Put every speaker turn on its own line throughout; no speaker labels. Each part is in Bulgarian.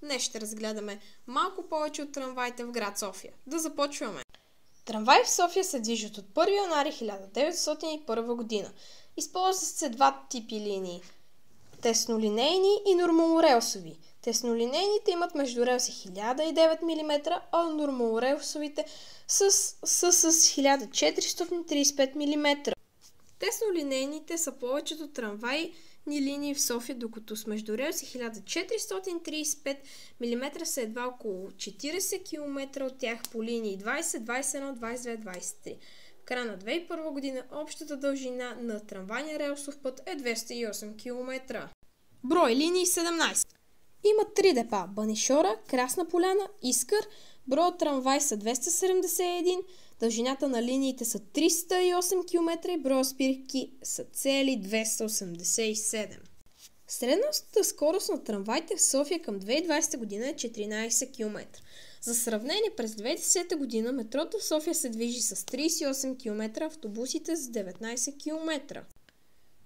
Днес ще разгледаме малко повече от трамваите в град София. Да започваме! Трамваи в София се движат от 1 януари 1901 година. Използват се два типи линии – теснолинейни и нормалорелсови. Теснолинейните имат между релси 1009 мм, а нормалорелсовите са с 1435 мм. Теснолинейните са повечето трамвайни линии в София, докато с междурелси 1435 мм са едва около 40 км от тях по линии 20, 21, 22, 23. В края на 2001 година общата дължина на трамвайния релсов път е 208 км. Брой линии 17. Има 3 депа – Банишора, Красна поляна, Искър. Броят трамвай са 271, дължината на линиите са 308 км и броят спирки са цели 287. Средната скорост на трамваите в София към 2020 година е 14 км. За сравнение, през 2010 година метрото в София се движи с 38 км, автобусите с 19 км.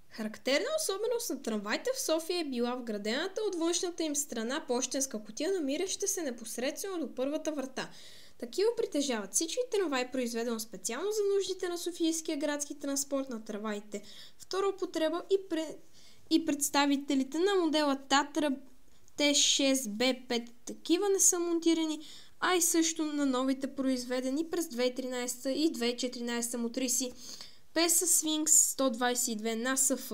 Характерна особеност на трамваите в София е била вградената от външната им страна пощенска кутия, намираща се непосредствено до първата врата. Такива притежават всички трамваи, произведено специално за нуждите на Софийския градски транспорт на трамваите втора употреба и представителите на модела Татра Т6Б5. Такива не са монтирани, а и също на новите произведени през 2013 и 2014 мотриси Песа Свинкс 122 на СФ.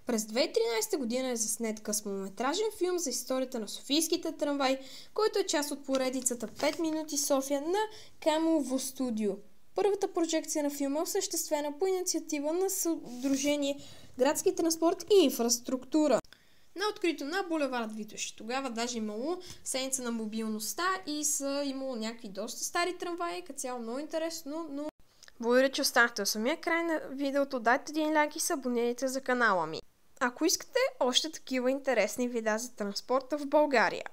През 2013 година е заснет късометражен филм за историята на софийските трамваи, който е част от поредицата 5 минути София на Камово студио. Първата прожекция на филма е осъществена по инициатива на Сдружение Градски транспорт и инфраструктура на открито на булевард Витош. Тогава даже имало седмица на мобилността и са имало някакви доста стари трамваи, като цяло много интересно, но благодаря, че останахте до самия край на видеото. Дайте един лайк и се абонирайте за канала ми. Ако искате още такива интересни видеа за транспорта в България.